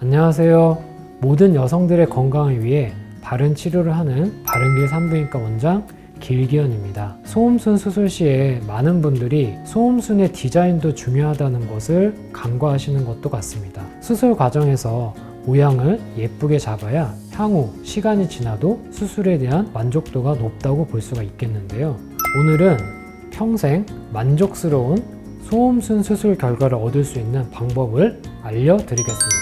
안녕하세요. 모든 여성들의 건강을 위해 바른 치료를 하는 바른길 산부인과 원장 길기현입니다. 소음순 수술 시에 많은 분들이 소음순의 디자인도 중요하다는 것을 간과하시는 것도 같습니다. 수술 과정에서 모양을 예쁘게 잡아야 향후 시간이 지나도 수술에 대한 만족도가 높다고 볼 수가 있겠는데요. 오늘은 평생 만족스러운 소음순 수술 결과를 얻을 수 있는 방법을 알려드리겠습니다.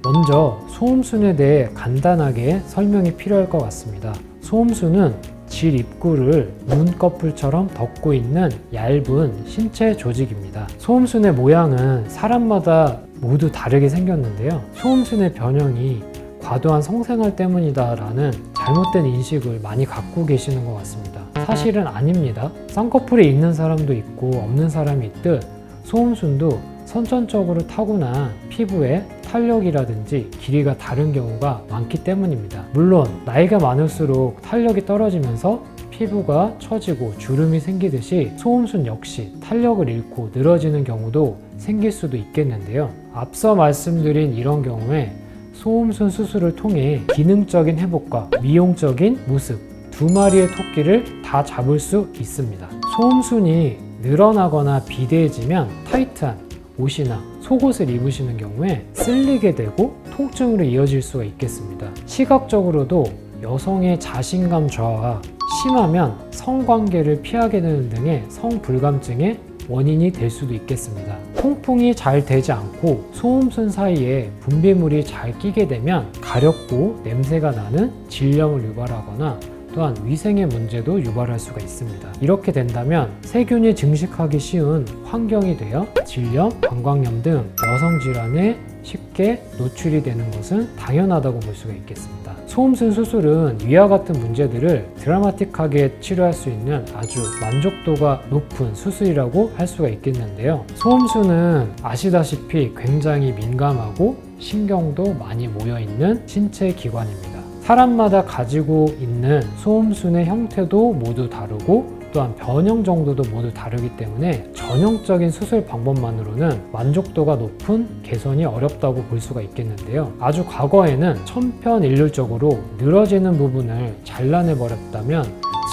먼저 소음순에 대해 간단하게 설명이 필요할 것 같습니다. 소음순은 질 입구를 눈꺼풀처럼 덮고 있는 얇은 신체 조직입니다. 소음순의 모양은 사람마다 모두 다르게 생겼는데요. 소음순의 변형이 과도한 성생활 때문이다라는 잘못된 인식을 많이 갖고 계시는 것 같습니다. 사실은 아닙니다. 쌍꺼풀이 있는 사람도 있고 없는 사람이 있듯 소음순도 선천적으로 타고난 피부의 탄력이라든지 길이가 다른 경우가 많기 때문입니다. 물론 나이가 많을수록 탄력이 떨어지면서 피부가 처지고 주름이 생기듯이 소음순 역시 탄력을 잃고 늘어지는 경우도 생길 수도 있겠는데요. 앞서 말씀드린 이런 경우에 소음순 수술을 통해 기능적인 회복과 미용적인 모습 두 마리의 토끼를 다 잡을 수 있습니다. 소음순이 늘어나거나 비대해지면 타이트한 옷이나 속옷을 입으시는 경우에 쓸리게 되고 통증으로 이어질 수가 있겠습니다. 시각적으로도 여성의 자신감 저하와 심하면 성관계를 피하게 되는 등의 성불감증의 원인이 될 수도 있겠습니다. 통풍이 잘 되지 않고 소음순 사이에 분비물이 잘 끼게 되면 가렵고 냄새가 나는 질염을 유발하거나 또한 위생의 문제도 유발할 수가 있습니다. 이렇게 된다면 세균이 증식하기 쉬운 환경이 되어 질염, 방광염 등 여성 질환에 쉽게 노출이 되는 것은 당연하다고 볼 수가 있겠습니다. 소음순 수술은 위와 같은 문제들을 드라마틱하게 치료할 수 있는 아주 만족도가 높은 수술이라고 할 수가 있겠는데요. 소음순은 아시다시피 굉장히 민감하고 신경도 많이 모여있는 신체 기관입니다. 사람마다 가지고 있는 소음순의 형태도 모두 다르고 또한 변형 정도도 모두 다르기 때문에 전형적인 수술 방법만으로는 만족도가 높은 개선이 어렵다고 볼 수가 있겠는데요. 아주 과거에는 천편일률적으로 늘어지는 부분을 잘라내버렸다면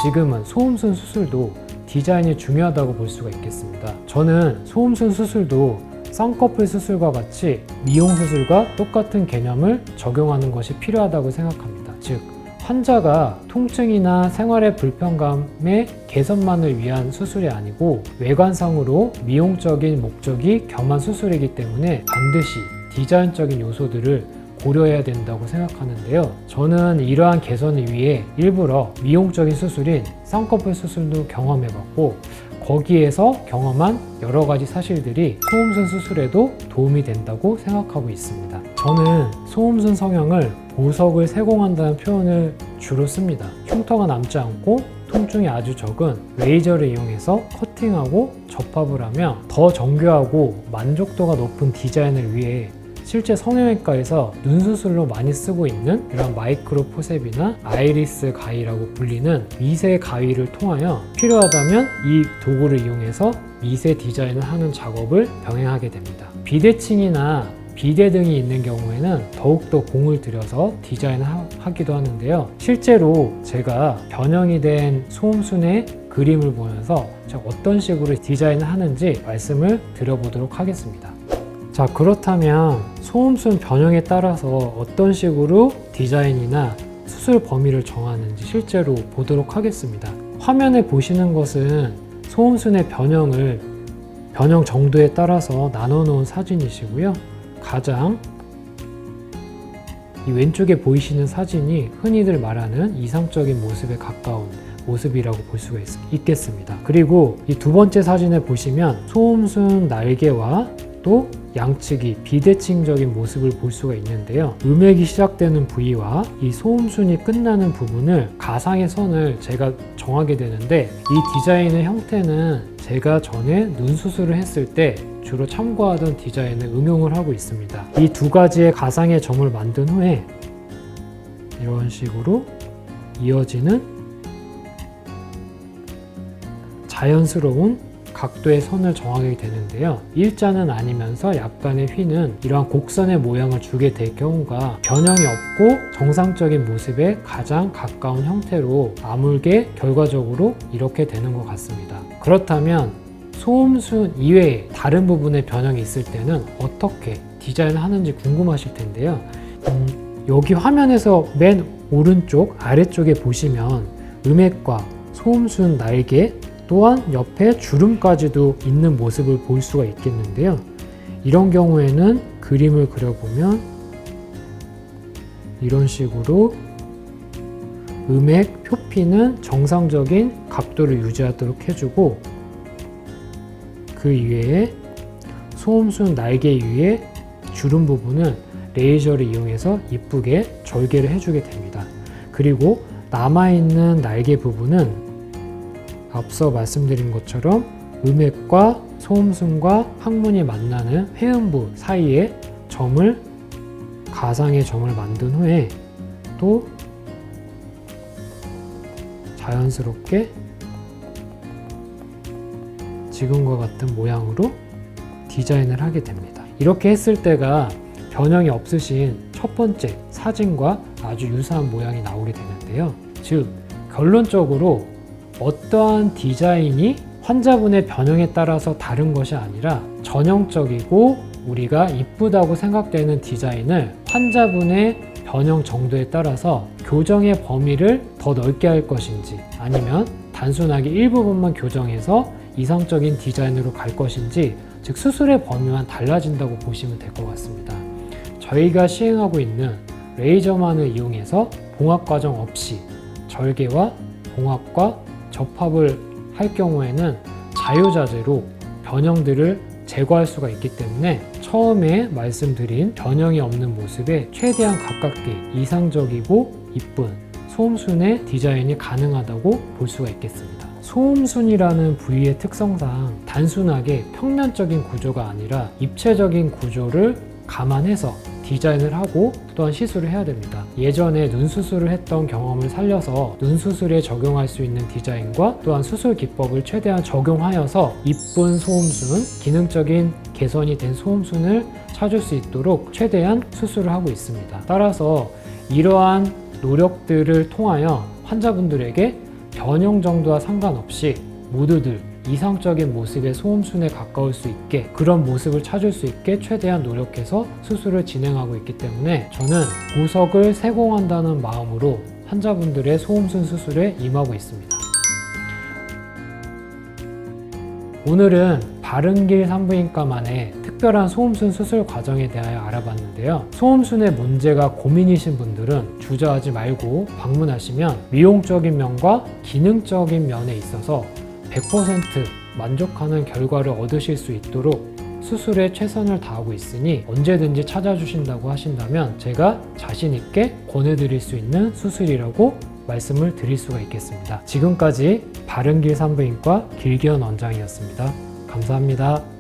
지금은 소음순 수술도 디자인이 중요하다고 볼 수가 있겠습니다. 저는 소음순 수술도 쌍꺼풀 수술과 같이 미용 수술과 똑같은 개념을 적용하는 것이 필요하다고 생각합니다. 즉, 환자가 통증이나 생활의 불편감의 개선만을 위한 수술이 아니고 외관상으로 미용적인 목적이 겸한 수술이기 때문에 반드시 디자인적인 요소들을 고려해야 된다고 생각하는데요. 저는 이러한 개선을 위해 일부러 미용적인 수술인 쌍꺼풀 수술도 경험해봤고 거기에서 경험한 여러 가지 사실들이 소음순 수술에도 도움이 된다고 생각하고 있습니다. 저는 소음순 성형을 보석을 세공한다는 표현을 주로 씁니다. 흉터가 남지 않고 통증이 아주 적은 레이저를 이용해서 커팅하고 접합을 하며 더 정교하고 만족도가 높은 디자인을 위해 실제 성형외과에서 눈 수술로 많이 쓰고 있는 이런 마이크로 포셉이나 아이리스 가위라고 불리는 미세 가위를 통하여 필요하다면 이 도구를 이용해서 미세 디자인을 하는 작업을 병행하게 됩니다. 비대칭이나 비대 등이 있는 경우에는 더욱더 공을 들여서 디자인을 하기도 하는데요. 실제로 제가 변형이 된 소음순의 그림을 보면서 제가 어떤 식으로 디자인을 하는지 말씀을 드려보도록 하겠습니다. 자, 그렇다면 소음순 변형에 따라서 어떤 식으로 디자인이나 수술 범위를 정하는지 실제로 보도록 하겠습니다. 화면에 보시는 것은 소음순의 변형 정도에 따라서 나눠 놓은 사진이시고요. 가장 이 왼쪽에 보이시는 사진이 흔히들 말하는 이상적인 모습에 가까운 모습이라고 볼 수가 있겠습니다. 그리고 이 두 번째 사진을 보시면 소음순 날개와 또 양측이 비대칭적인 모습을 볼 수가 있는데요. 음액이 시작되는 부위와 이 소음순이 끝나는 부분을 가상의 선을 제가 정하게 되는데 이 디자인의 형태는 제가 전에 눈 수술을 했을 때 주로 참고하던 디자인을 응용을 하고 있습니다. 이 두 가지의 가상의 점을 만든 후에 이런 식으로 이어지는 자연스러운 각도의 선을 정하게 되는데요. 일자는 아니면서 약간의 휘는 이러한 곡선의 모양을 주게 될 경우가 변형이 없고 정상적인 모습에 가장 가까운 형태로 아물게 결과적으로 이렇게 되는 것 같습니다. 그렇다면 소음순 이외에 다른 부분에 변형이 있을 때는 어떻게 디자인을 하는지 궁금하실 텐데요. 여기 화면에서 맨 오른쪽 아래쪽에 보시면 음액과 소음순 날개 또한 옆에 주름까지도 있는 모습을 볼 수가 있겠는데요. 이런 경우에는 그림을 그려보면 이런 식으로 음액 표피는 정상적인 각도를 유지하도록 해주고 그 이외에 소음순 날개 위에 주름 부분은 레이저를 이용해서 이쁘게 절개를 해주게 됩니다. 그리고 남아있는 날개 부분은 앞서 말씀드린 것처럼 음액과 소음순과 항문이 만나는 회음부 사이에 가상의 점을 만든 후에 또 자연스럽게 지금과 같은 모양으로 디자인을 하게 됩니다. 이렇게 했을 때가 변형이 없으신 첫 번째 사진과 아주 유사한 모양이 나오게 되는데요. 즉 결론적으로 어떠한 디자인이 환자분의 변형에 따라서 다른 것이 아니라 전형적이고 우리가 이쁘다고 생각되는 디자인을 환자분의 변형 정도에 따라서 교정의 범위를 더 넓게 할 것인지 아니면 단순하게 일부분만 교정해서 이상적인 디자인으로 갈 것인지 즉 수술의 범위만 달라진다고 보시면 될 것 같습니다. 저희가 시행하고 있는 레이저만을 이용해서 봉합 과정 없이 절개와 봉합과 접합을 할 경우에는 자유자재로 변형들을 제거할 수가 있기 때문에 처음에 말씀드린 변형이 없는 모습에 최대한 가깝게 이상적이고 이쁜 소음순의 디자인이 가능하다고 볼 수가 있겠습니다. 소음순이라는 부위의 특성상 단순하게 평면적인 구조가 아니라 입체적인 구조를 감안해서 디자인을 하고 또한 시술을 해야 됩니다. 예전에 눈 수술을 했던 경험을 살려서 눈 수술에 적용할 수 있는 디자인과 또한 수술 기법을 최대한 적용하여서 이쁜 소음순, 기능적인 개선이 된 소음순을 찾을 수 있도록 최대한 수술을 하고 있습니다. 따라서 이러한 노력들을 통하여 환자분들에게 변형 정도와 상관없이 모두들 이상적인 모습의 소음순에 가까울 수 있게 그런 모습을 찾을 수 있게 최대한 노력해서 수술을 진행하고 있기 때문에 저는 보석을 세공한다는 마음으로 환자분들의 소음순 수술에 임하고 있습니다. 오늘은 바른길 산부인과만의 특별한 소음순 수술 과정에 대하여 알아봤는데요. 소음순의 문제가 고민이신 분들은 주저하지 말고 방문하시면 미용적인 면과 기능적인 면에 있어서 100% 만족하는 결과를 얻으실 수 있도록 수술에 최선을 다하고 있으니 언제든지 찾아주신다고 하신다면 제가 자신 있게 권해드릴 수 있는 수술이라고 말씀을 드릴 수가 있겠습니다. 지금까지 바른길 산부인과 길기현 원장이었습니다. 감사합니다.